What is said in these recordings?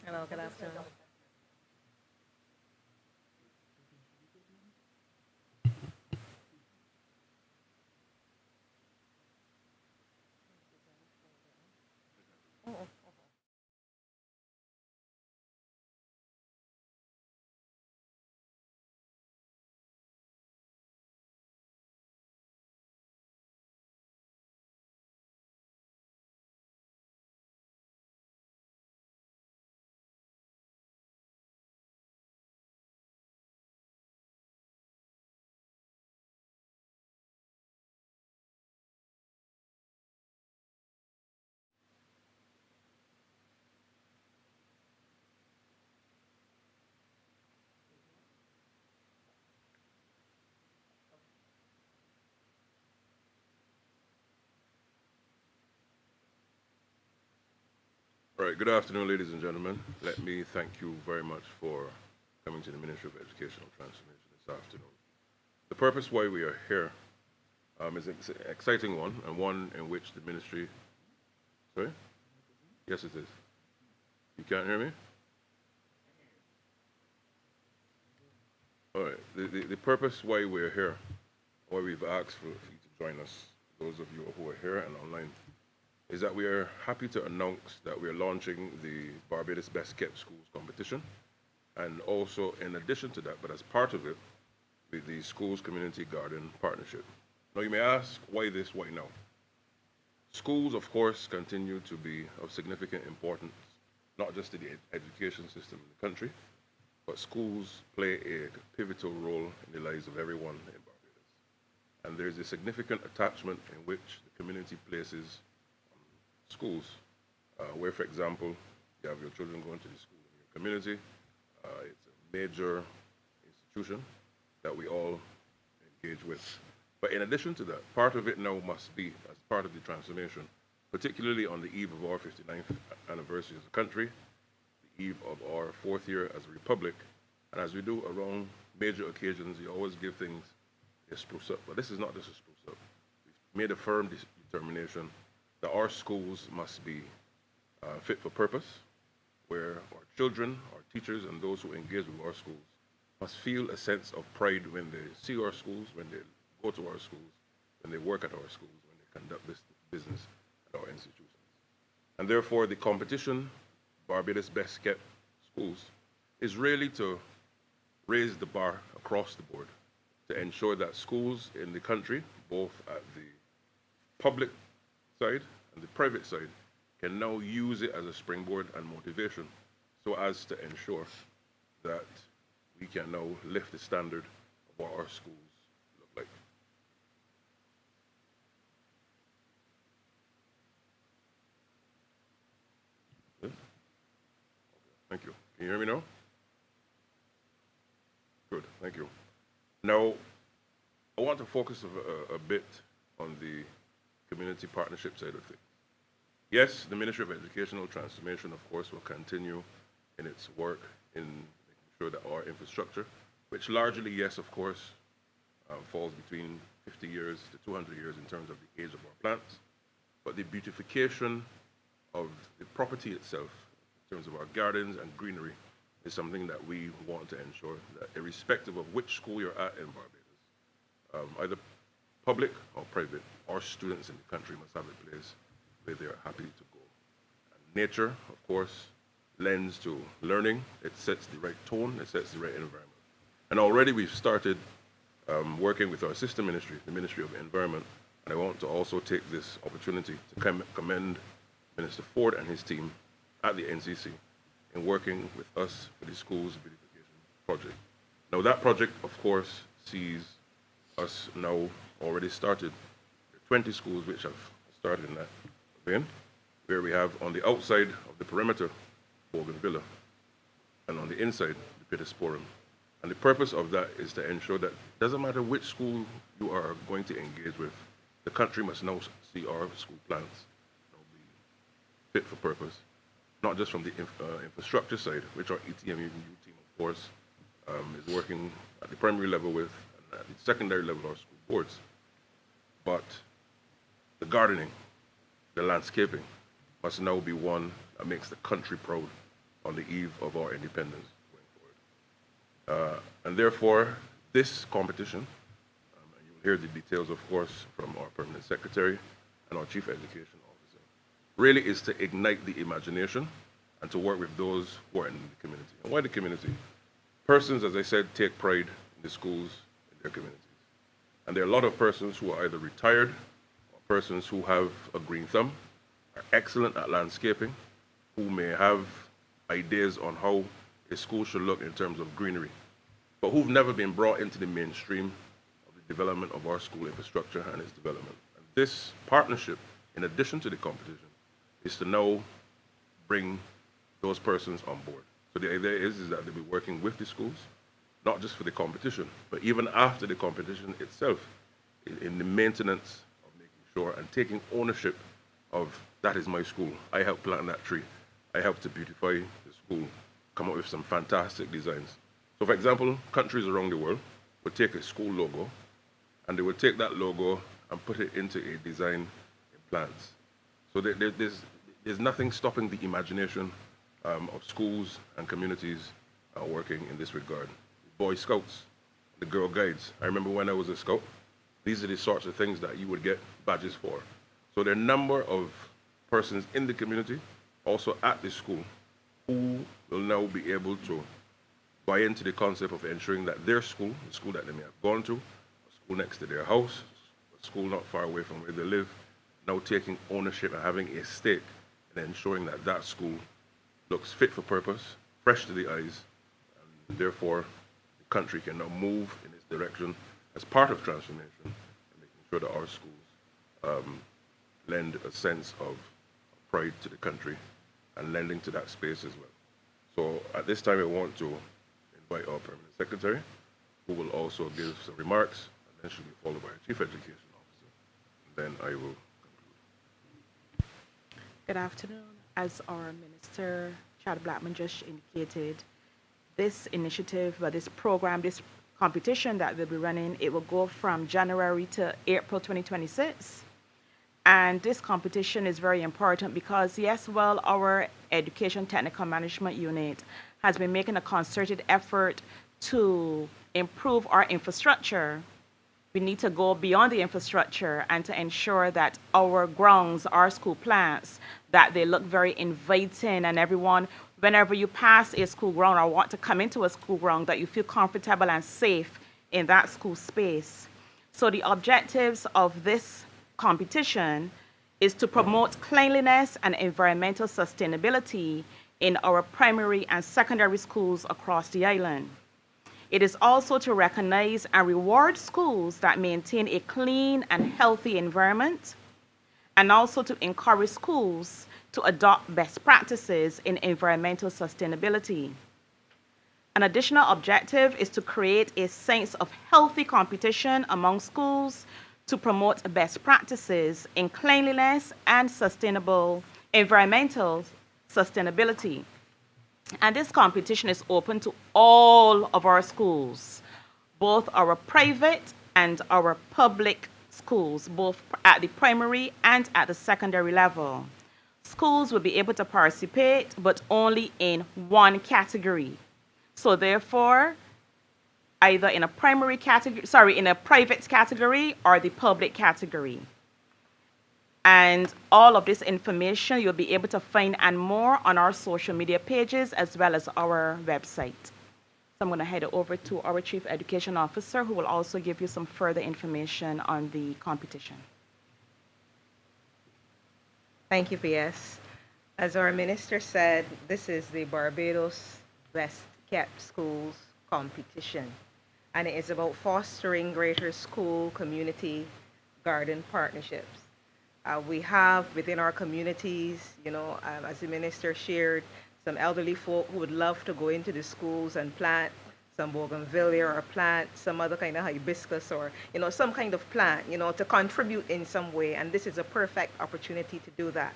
Hello, good afternoon. All right, good afternoon, ladies and gentlemen. Let me thank you very much for coming to the Ministry of Educational Transformation this afternoon. The purpose why we are here is an exciting one, and one in which the ministry. Sorry? Yes, it is. You can't hear me? All right. The purpose why we're here, why we've asked for you to join us, those of you who are here and online, is that we are happy to announce that we are launching the Barbados Best Kept Schools competition. And also, in addition to that, but as part of it, with the Schools Community Garden Partnership. Now, you may ask, why this, why now? Schools, of course, continue to be of significant importance, not just to the education system in the country, but schools play a pivotal role in the lives of everyone in Barbados. And there's a significant attachment in which the community places schools, where, for example, you have your children going to the school in your community. It's a major institution that we all engage with. But in addition to that, part of it now must be, as part of the transformation, particularly on the eve of our 59th anniversary as a country, the eve of our fourth year as a republic, and as we do around major occasions, you always give things a spruce up. But this is not just a spruce up. We've made a firm determination that our schools must be fit for purpose, where our children, our teachers, and those who engage with our schools must feel a sense of pride when they see our schools, when they go to our schools, when they work at our schools, when they conduct business at our institutions. And therefore, the competition, Barbados Best Kept Schools, is really to raise the bar across the board to ensure that schools in the country, both at the public side and the private side, can now use it as a springboard and motivation so as to ensure that we can now lift the standard of what our schools look like. Yes? Thank you. Can you hear me now? Good, thank you. Now, I want to focus a bit on the community partnership side of things. Yes, the Ministry of Educational Transformation, of course, will continue in its work in making sure that our infrastructure, which largely, yes, of course, falls between 50 years to 200 years in terms of the age of our plants, but the beautification of the property itself, in terms of our gardens and greenery, is something that we want to ensure that irrespective of which school you're at in Barbados, either public or private, our students in the country must have a place where they are happy to go. And nature, of course, lends to learning. It sets the right tone, it sets the right environment. And already we've started working with our sister ministry, the Ministry of Environment, and I want to also take this opportunity to commend Minister Ford and his team at the NCC in working with us for the schools beautification project. Now that project, of course, sees us now already started. There are 20 schools which have started in that vein, where we have on the outside of the perimeter, Bougainvillea, and on the inside, the Pittosporum. And the purpose of that is to ensure that it doesn't matter which school you are going to engage with, the country must now see our school plans be fit for purpose, not just from the infrastructure side, which our ETMU team, of course, is working at the primary level with, and at the secondary level, our school boards, but the gardening, the landscaping must now be one that makes the country proud on the eve of our independence going forward. And therefore, this competition, and you'll hear the details, of course, from our permanent secretary and our chief education officer, really is to ignite the imagination and to work with those who are in the community. And why the community? Persons, as I said, take pride in the schools in their communities. And there are a lot of persons who are either retired or persons who have a green thumb, are excellent at landscaping, who may have ideas on how a school should look in terms of greenery, but who've never been brought into the mainstream of the development of our school infrastructure and its development. And this partnership, in addition to the competition, is to now bring those persons on board. So the idea is that they'll be working with the schools, not just for the competition, but even after the competition itself, in the maintenance of making sure and taking ownership of, that is my school. I helped plant that tree. I helped to beautify the school, come up with some fantastic designs. So for example, countries around the world would take a school logo and they would take that logo and put it into a design in plans. So there's nothing stopping the imagination of schools and communities working in this regard. The Boy Scouts, the Girl Guides. I remember when I was a scout, these are the sorts of things that you would get badges for. So there are a number of persons in the community, also at the school, who will now be able to buy into the concept of ensuring that their school, the school that they may have gone to, a school next to their house, a school not far away from where they live, now taking ownership and having a stake in ensuring that that school looks fit for purpose, fresh to the eyes, and therefore the country can now move in its direction as part of transformation and making sure that our schools lend a sense of pride to the country and lending to that space as well. So at this time I want to invite our permanent secretary, who will also give some remarks, and then she'll be followed by our chief education officer. And then I will conclude. Good afternoon. As our Minister, Chad Blackman, just indicated, this initiative, this program, this competition that we'll be running, it will go from January to April 2026. And this competition is very important because, yes, well, our Education Technical Management Unit has been making a concerted effort to improve our infrastructure. We need to go beyond the infrastructure and to ensure that our grounds, our school plants, that they look very inviting, and everyone, whenever you pass a school ground or want to come into a school ground, that you feel comfortable and safe in that school space. So the objectives of this competition is to promote cleanliness and environmental sustainability in our primary and secondary schools across the island. It is also to recognize and reward schools that maintain a clean and healthy environment, and also to encourage schools to adopt best practices in environmental sustainability. An additional objective is to create a sense of healthy competition among schools to promote best practices in cleanliness and sustainable environmental sustainability. And this competition is open to all of our schools, both our private and our public schools, both at the primary and at the secondary level. Schools will be able to participate, but only in one category. So therefore, either in a private category or the public category. And all of this information you'll be able to find and more on our social media pages as well as our website. So I'm going to head over to our Chief Education Officer, who will also give you some further information on the competition. Thank you, PS. As our minister said, this is the Barbados Best Kept Schools competition, and it is about fostering greater school community garden partnerships. We have within our communities, as the minister shared, some elderly folk who would love to go into the schools and plant some bougainvillea or plant some other kind of hibiscus or, some kind of plant, to contribute in some way. And this is a perfect opportunity to do that.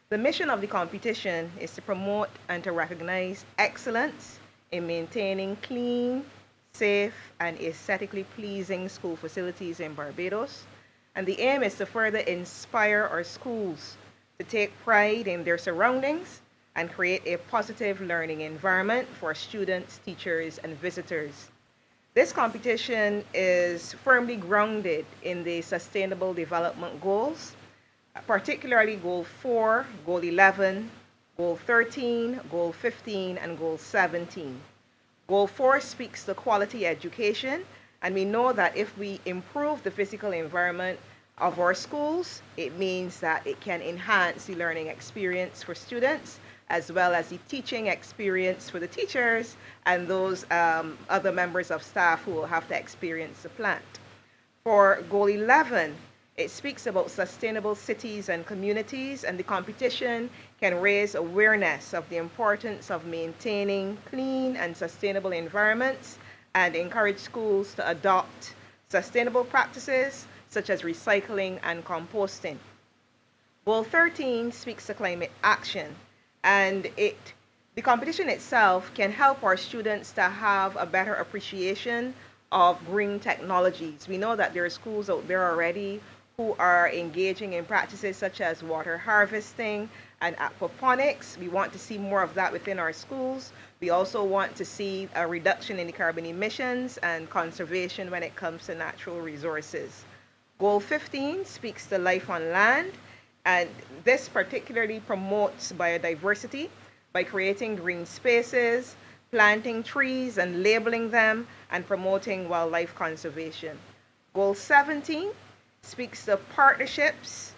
The mission of the competition is to promote and to recognize excellence in maintaining clean, safe, and aesthetically pleasing school facilities in Barbados. And the aim is to further inspire our schools to take pride in their surroundings and create a positive learning environment for students, teachers, and visitors. This competition is firmly grounded in the Sustainable Development Goals, particularly Goal 4, Goal 11, Goal 13, Goal 15, and Goal 17. Goal 4 speaks to quality education, and we know that if we improve the physical environment of our schools, it means that it can enhance the learning experience for students as well as the teaching experience for the teachers and those other members of staff who will have to experience the plant. For Goal 11, it speaks about sustainable cities and communities, and the competition can raise awareness of the importance of maintaining clean and sustainable environments and encourage schools to adopt sustainable practices such as recycling and composting. Goal 13 speaks to climate action, and the competition itself can help our students to have a better appreciation of green technologies. We know that there are schools out there already who are engaging in practices such as water harvesting and aquaponics. We want to see more of that within our schools. We also want to see a reduction in the carbon emissions and conservation when it comes to natural resources. Goal 15 speaks to life on land, and this particularly promotes biodiversity by creating green spaces, planting trees and labeling them, and promoting wildlife conservation. Goal 17 speaks to partnerships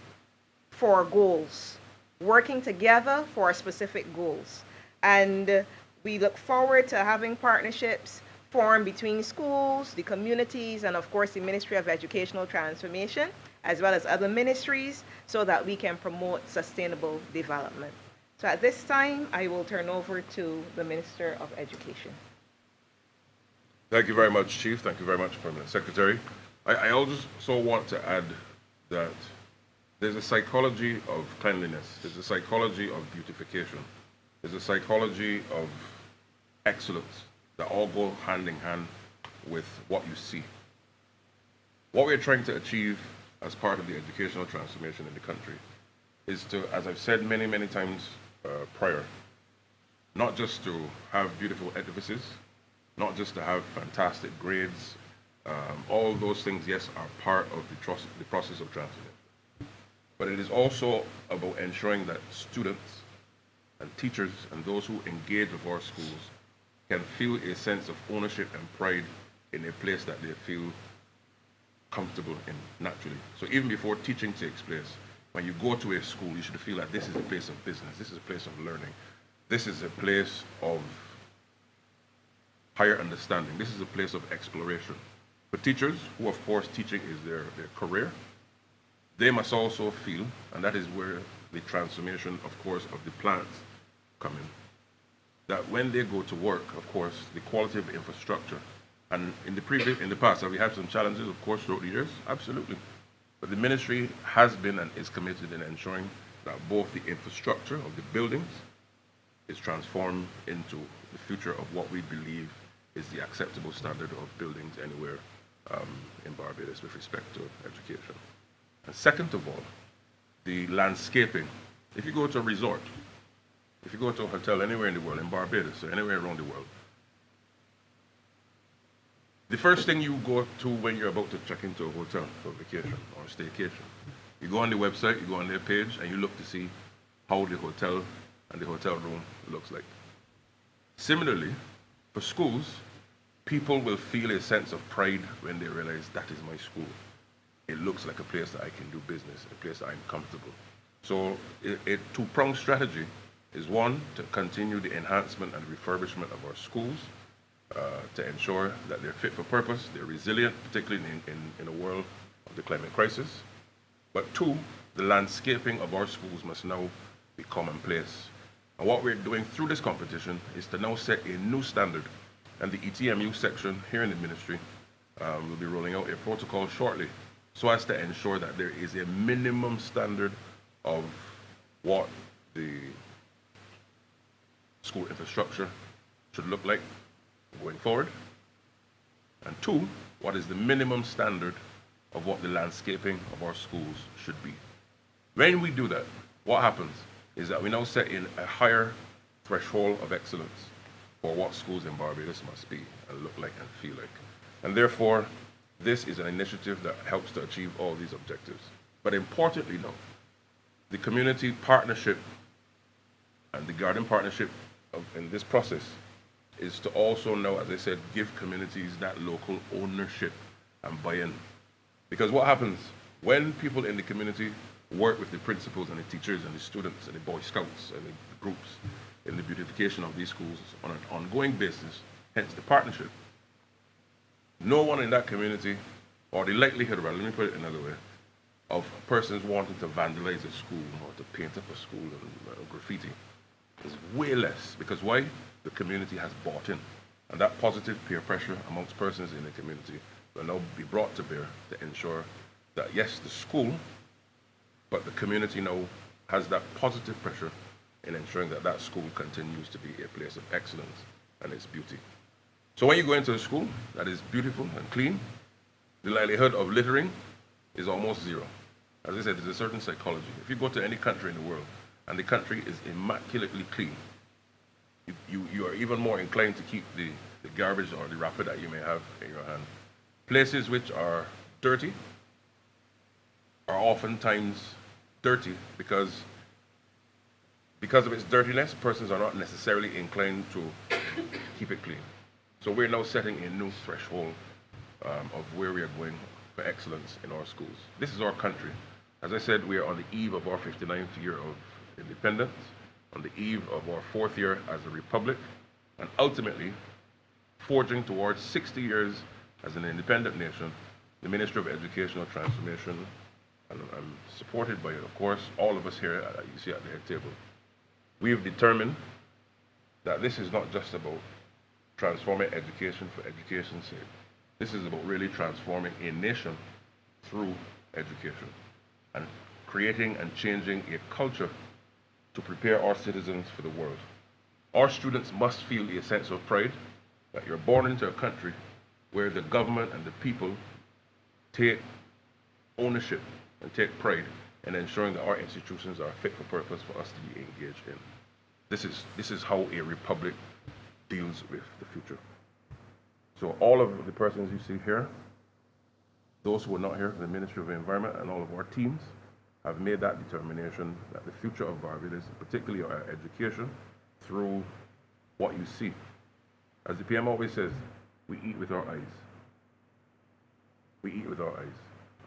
for goals, working together for specific goals. And we look forward to having partnerships formed between schools, the communities, and of course the Ministry of Educational Transformation, as well as other ministries, so that we can promote sustainable development. So at this time, I will turn over to the Minister of Education. Thank you very much, Chief. Thank you very much, Permanent Secretary. I also want to add that there's a psychology of cleanliness, there's a psychology of beautification, there's a psychology of excellence that all go hand in hand with what you see. What we're trying to achieve as part of the educational transformation in the country is to, as I've said many, many times prior, not just to have beautiful edifices, not just to have fantastic grades. All those things, yes, are part of the process of transformation. But it is also about ensuring that students and teachers and those who engage with our schools can feel a sense of ownership and pride in a place that they feel comfortable in naturally. So even before teaching takes place, when you go to a school, you should feel that this is a place of business, this is a place of learning, this is a place of higher understanding, this is a place of exploration. For teachers, who of course teaching is their career, they must also feel, and that is where the transformation, of course, of the plants come in, that when they go to work, of course, the quality of infrastructure, and in the past, have we had some challenges, of course, throughout the years? Absolutely. But the ministry has been and is committed in ensuring that both the infrastructure of the buildings is transformed into the future of what we believe is the acceptable standard of buildings anywhere in Barbados with respect to education. And second of all, the landscaping. If you go to a resort, if you go to a hotel anywhere in the world, in Barbados or anywhere around the world, the first thing you go to when you're about to check into a hotel for vacation or staycation, you go on the website, you go on their page, and you look to see how the hotel and the hotel room looks like. Similarly, for schools, people will feel a sense of pride when they realize that is my school. It looks like a place that I can do business, a place that I'm comfortable. So a two-pronged strategy is one, to continue the enhancement and refurbishment of our schools, to ensure that they're fit for purpose, they're resilient, particularly in a world of the climate crisis. But two, the landscaping of our schools must now be commonplace. And what we're doing through this competition is to now set a new standard. And the ETMU section here in the ministry will be rolling out a protocol shortly so as to ensure that there is a minimum standard of what the school infrastructure should look like going forward. And two, what is the minimum standard of what the landscaping of our schools should be. When we do that, what happens is that we now set in a higher threshold of excellence for what schools in Barbados must be and look like and feel like. And therefore, this is an initiative that helps to achieve all these objectives. But importantly, now, the community partnership and the garden partnership in this process is to also now, as I said, give communities that local ownership and buy-in. Because what happens when people in the community work with the principals and the teachers and the students and the Boy Scouts and the groups in the beautification of these schools on an ongoing basis, hence the partnership, no one in that community, or the likelihood, or let me put it another way, of persons wanting to vandalize a school or to paint up a school and graffiti is way less. Because why? The community has bought in. And that positive peer pressure amongst persons in the community will now be brought to bear to ensure that, yes, the school, but the community now has that positive pressure in ensuring that that school continues to be a place of excellence and its beauty. So when you go into a school that is beautiful and clean, the likelihood of littering is almost zero. As I said, there's a certain psychology. If you go to any country in the world and the country is immaculately clean, you are even more inclined to keep the garbage or the wrapper that you may have in your hand. Places which are dirty are oftentimes dirty because of its dirtiness, persons are not necessarily inclined to keep it clean. So we're now setting a new threshold of where we are going for excellence in our schools. This is our country. As I said, we are on the eve of our 59th year of independence, on the eve of our 4th year as a republic, and ultimately forging towards 60 years as an independent nation. The Ministry of Educational Transformation, and I'm supported by, of course, all of us here you see at the head table. We have determined that this is not just about transforming education for education's sake. This is about really transforming a nation through education and creating and changing a culture to prepare our citizens for the world. Our students must feel a sense of pride that you're born into a country where the government and the people take ownership and take pride in ensuring that our institutions are fit for purpose for us to be engaged in. This is how a republic deals with the future. So all of the persons you see here, those who are not here, the Ministry of Environment and all of our teams have made that determination that the future of Barbados, particularly our education, through what you see. As the PM always says, we eat with our eyes. We eat with our eyes.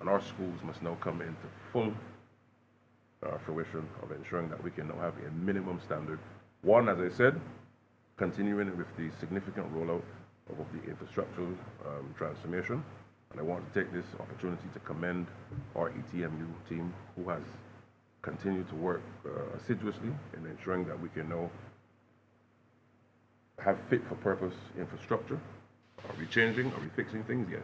And our schools must now come into full fruition of ensuring that we can now have a minimum standard. One, as I said, continuing with the significant rollout of the infrastructural transformation. And I want to take this opportunity to commend our ETMU team, who has continued to work assiduously in ensuring that we can now have fit-for-purpose infrastructure. Are we changing? Are we fixing things? Yes.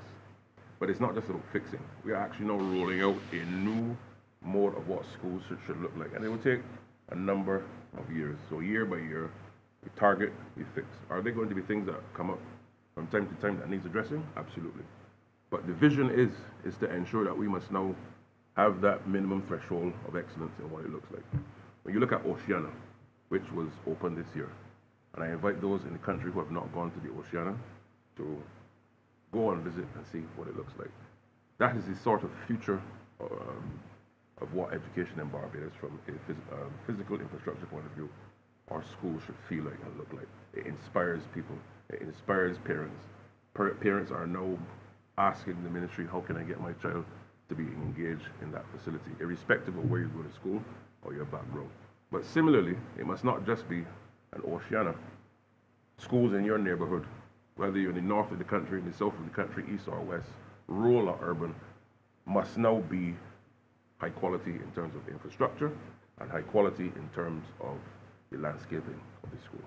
But it's not just about fixing. We are actually now rolling out a new mode of what schools should look like. And it will take a number of years. So year by year, we target, we fix. Are there going to be things that come up from time to time that needs addressing? Absolutely. But the vision is to ensure that we must now have that minimum threshold of excellence in what it looks like. When you look at Oceana, which was opened this year, and I invite those in the country who have not gone to the Oceana to go and visit and see what it looks like. That is the sort of future of what education in Barbados, from a physical infrastructure point of view, our schools should feel like and look like. It inspires people. It inspires parents. Parents are now asking the ministry, how can I get my child to be engaged in that facility, irrespective of where you go to school or your background. But similarly, it must not just be an Oceana. Schools in your neighborhood, whether you're in the north of the country, in the south of the country, east or west, rural or urban, must now be high quality in terms of infrastructure and high quality in terms of the landscaping of the school.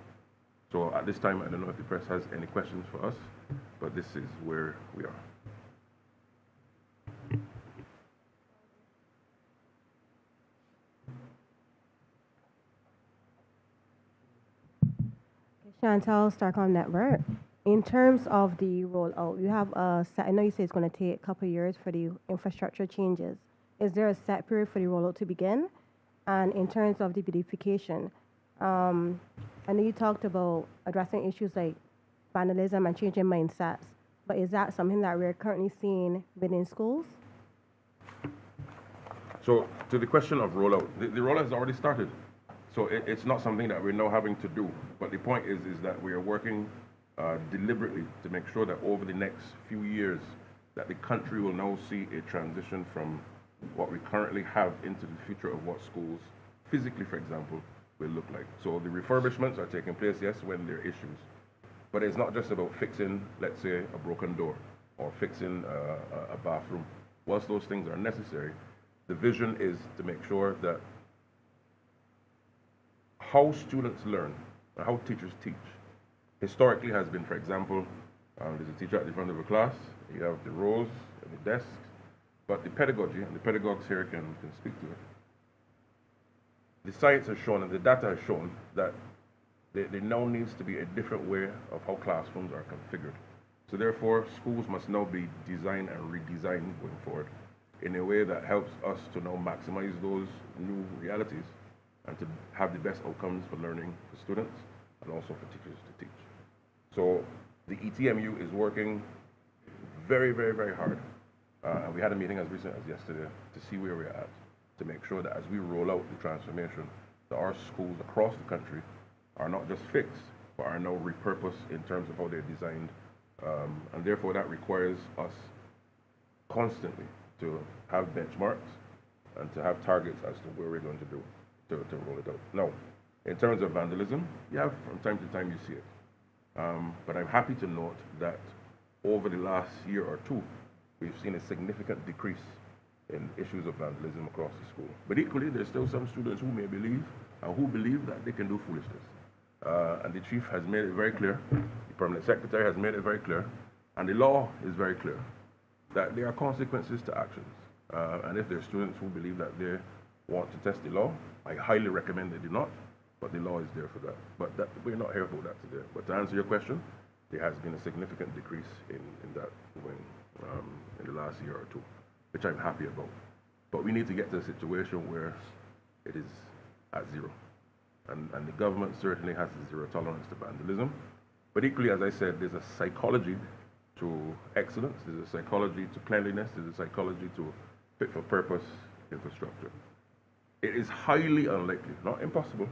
So at this time, I don't know if the press has any questions for us, but this is where we are. Chantal, Starcom Network. In terms of the rollout, you have a set, I know you say it's going to take a couple of years for the infrastructure changes. Is there a set period for the rollout to begin? And in terms of the beautification, um, I know you talked about addressing issues like vandalism and changing mindsets, but is that something that we're currently seeing within schools? So to the question of rollout, the rollout has already started. So it's not something that we're now having to do. But the point is that we are working deliberately to make sure that over the next few years, that the country will now see a transition from what we currently have into the future of what schools, physically, for example, will look like. So the refurbishments are taking place, yes, when there are issues. But it's not just about fixing, let's say, a broken door or fixing a bathroom. Whilst those things are necessary, the vision is to make sure that how students learn and how teachers teach historically has been, for example, there's a teacher at the front of a class, you have the rows and the desks, but the pedagogy, and the pedagogues here can speak to it. The science has shown and the data has shown that there now needs to be a different way of how classrooms are configured. So therefore, schools must now be designed and redesigned going forward in a way that helps us to now maximize those new realities and to have the best outcomes for learning for students and also for teachers to teach. So the ETMU is working very, very, very hard. And we had a meeting as recent as yesterday to see where we're at, to make sure that as we roll out the transformation, that our schools across the country are not just fixed, but are now repurposed in terms of how they're designed. And therefore that requires us constantly to have benchmarks and to have targets as to where we're going to do to roll it out. Now, in terms of vandalism, yeah, from time to time you see it. But I'm happy to note that over the last year or two, we've seen a significant decrease in issues of vandalism across the school. But equally, there's still some students who may believe and who believe that they can do foolishness. And the chief has made it very clear, the permanent secretary has made it very clear, and the law is very clear that there are consequences to actions. And if there are students who believe that they want to test the law, I highly recommend they do not, but the law is there for that. But we're not here for that today. But to answer your question, there has been a significant decrease in that in the last year or two, which I'm happy about. But we need to get to a situation where it is at zero. And the government certainly has a zero tolerance to vandalism. But equally, as I said, there's a psychology to excellence, there's a psychology to cleanliness, there's a psychology to fit for purpose infrastructure. It is highly unlikely, not impossible,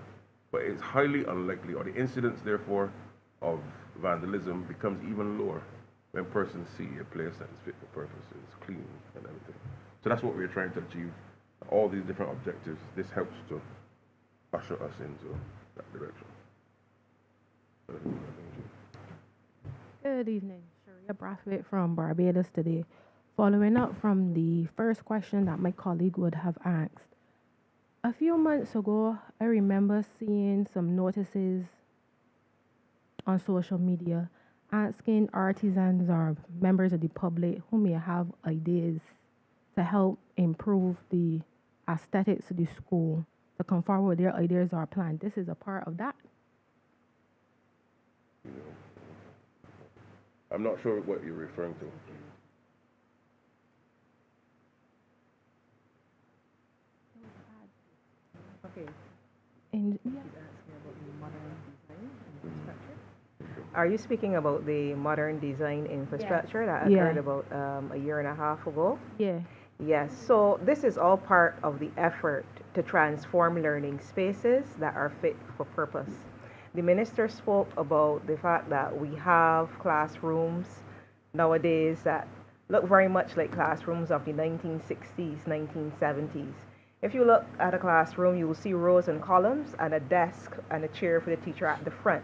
but it's highly unlikely, or the incidence, therefore, of vandalism becomes even lower when persons see a place that is fit for purpose, is clean and everything. So that's what we're trying to achieve. All these different objectives, this helps to usher us into that direction. Good evening, Sharia Brathwaite from Barbados today. Following up from the first question that my colleague would have asked, a few months ago, I remember seeing some notices on social media asking artisans or members of the public who may have ideas to help improve the aesthetics of the school to come forward with their ideas or plan. This is a part of that. I'm not sure what you're referring to. Okay. And Are you speaking about the modern design infrastructure that Yeah. occurred about a year and a half ago? yeah, Yes, so this is all part of the effort to transform learning spaces that are fit for purpose. The minister spoke about the fact that we have classrooms nowadays that look very much like classrooms of the 1960s, 1970s. If you look at a classroom, you will see rows and columns and a desk and a chair for the teacher at the front.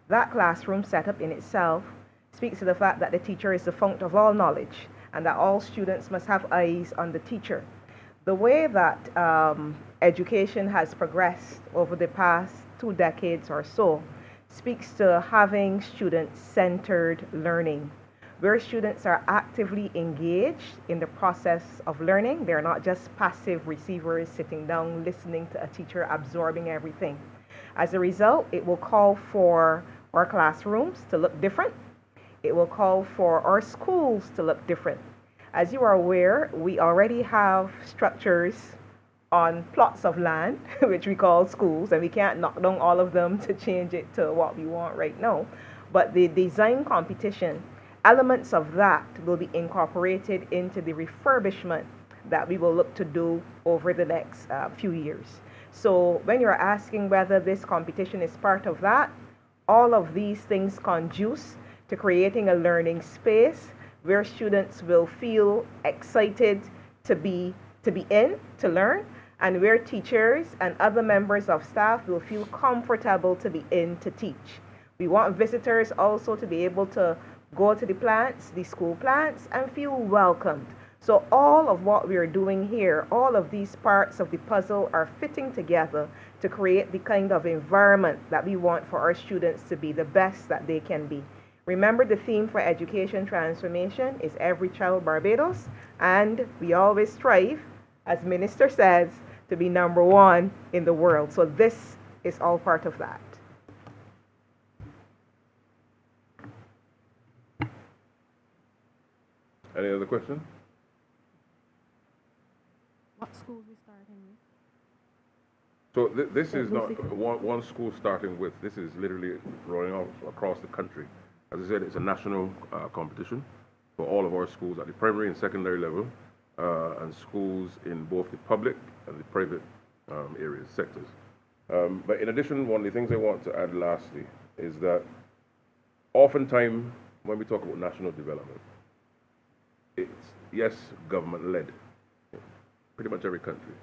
That classroom setup in itself speaks to the fact that the teacher is the fount of all knowledge and that all students must have eyes on the teacher. The way that education has progressed over the past 2 decades or so speaks to having student-centered learning, where students are actively engaged in the process of learning. They're not just passive receivers sitting down, listening to a teacher, absorbing everything. As a result, it will call for our classrooms to look different. It will call for our schools to look different. As you are aware, we already have structures on plots of land, which we call schools, and we can't knock down all of them to change it to what we want right now. But the design competition, elements of that will be incorporated into the refurbishment that we will look to do over the next few years. So when you're asking whether this competition is part of that, all of these things conduce to creating a learning space where students will feel excited to be to learn, and where teachers and other members of staff will feel comfortable to be in to teach. We want visitors also to be able to go to the plants, the school plants, and feel welcomed. So all of what we are doing here, all of these parts of the puzzle are fitting together to create the kind of environment that we want for our students to be the best that they can be. Remember, the theme for education transformation is Every Child Barbados, and we always strive, as Minister says, to be #1 in the world. So this is all part of that. Any other question? What schools we starting with? So this Yeah, is not basically. one school starting with. This is literally rolling out across the country. As I said, it's a national competition for all of our schools at the primary and secondary level, and schools in both the public and the private areas, sectors. But in addition, one of the things I want to add lastly is that oftentimes when we talk about national development, it's, yes, government-led, pretty much every country.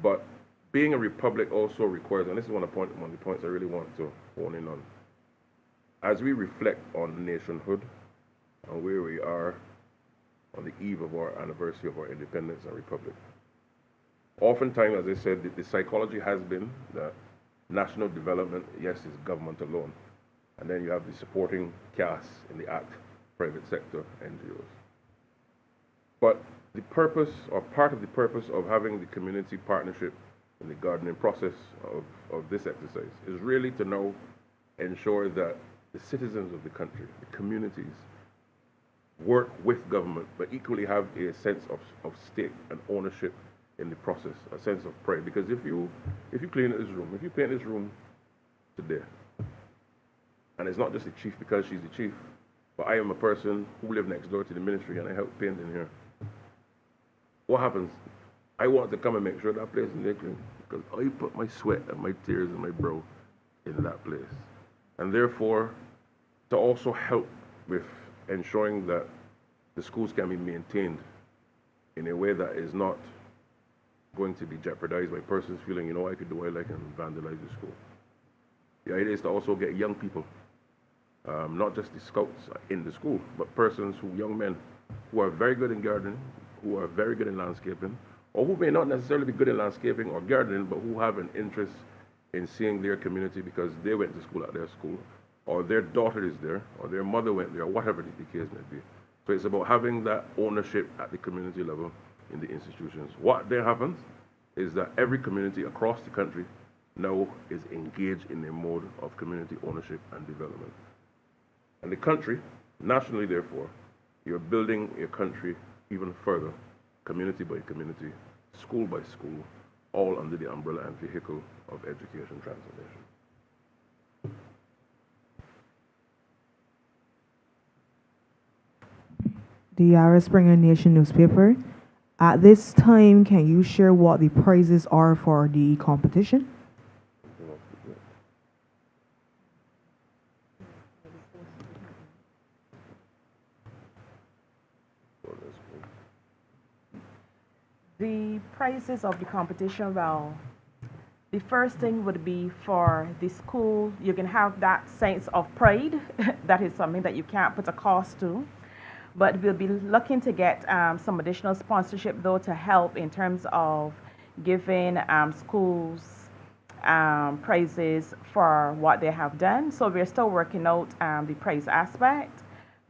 But being a republic also requires, and this is one of the points I really want to hone in on, as we reflect on nationhood and where we are on the eve of our anniversary of our independence and republic. Oftentimes, as I said, the psychology has been that national development, yes, is government alone. And then you have the supporting cast in the act, private sector, NGOs. But the purpose, or part of the purpose of having the community partnership in the gardening process of this exercise is really to now ensure that the citizens of the country, the communities, work with government, but equally have a sense of stake and ownership in the process, a sense of pride. Because if you clean this room, if you paint this room today, and it's not just the chief because she's the chief, but I am a person who live next door to the ministry and I help paint in here. What happens? I want to come and make sure that place is clean because I put my sweat and my tears and my brow in that place. And therefore, to also help with ensuring that the schools can be maintained in a way that is not going to be jeopardized by persons feeling, you know, I could do what I like and vandalize the school. The idea is to also get young people, not just the scouts in the school, but young men who are very good in gardening, who are very good in landscaping, or who may not necessarily be good in landscaping or gardening, but who have an interest in seeing their community because they went to school at their school, or their daughter is there, or their mother went there, or whatever the case may be. So it's about having that ownership at the community level in the institutions. What then happens is that every community across the country now is engaged in a mode of community ownership and development. And the country, nationally therefore, you're building a country even further, community by community, school by school, all under the umbrella and vehicle of education transformation. The Yarra Springer Nation newspaper. At this time, can you share what the prizes are for the competition? The prizes of the competition, well, the first thing would be for the school, you can have that sense of pride. That is something that you can't put a cost to. But we'll be looking to get some additional sponsorship, though, to help in terms of giving schools prizes for what they have done. So we're still working out the prize aspect.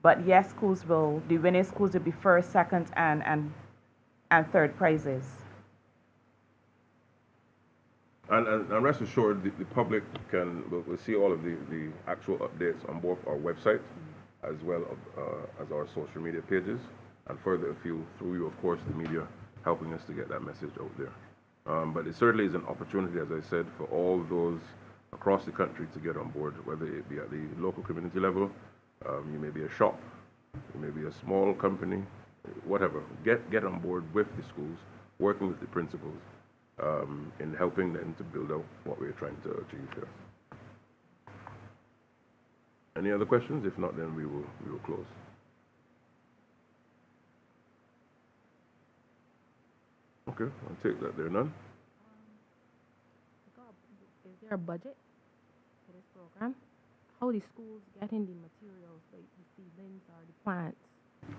But yes, the winning schools will be first, second, and third prizes. And rest assured, the public will see all of the actual updates on both our website as well as our social media pages, and further afield through you, of course, the media, helping us to get that message out there. But it certainly is an opportunity, as I said, for all those across the country to get on board, whether it be at the local community level, you may be a shop, you may be a small company, whatever. Get on board with the schools, working with the principals, in helping them to build out what we're trying to achieve here. Any other questions? If not, then we will close. Okay, I'll take that. There none. Is there a budget for this program? How the schools getting the materials, like the seedlings or the plants?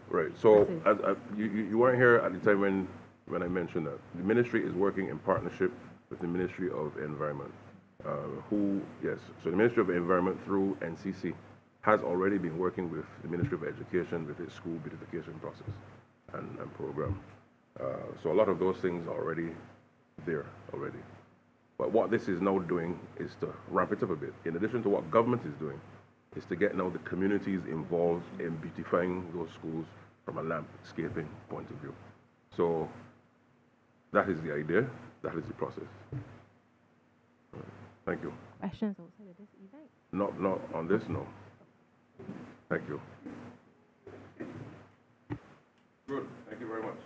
Right. So That's as you weren't here at the time when I mentioned that the ministry is working in partnership with the Ministry of Environment. So the Ministry of Environment through NCC has already been working with the Ministry of Education with its school beautification process and program. So a lot of those things are already there already. But what this is now doing is to ramp it up a bit. In addition to what government is doing, is to get now the communities involved in beautifying those schools from a landscaping point of view. So that is the idea, that is the process. Thank you. Questions outside of this event? Not on this, no. Thank you. Good, thank you very much.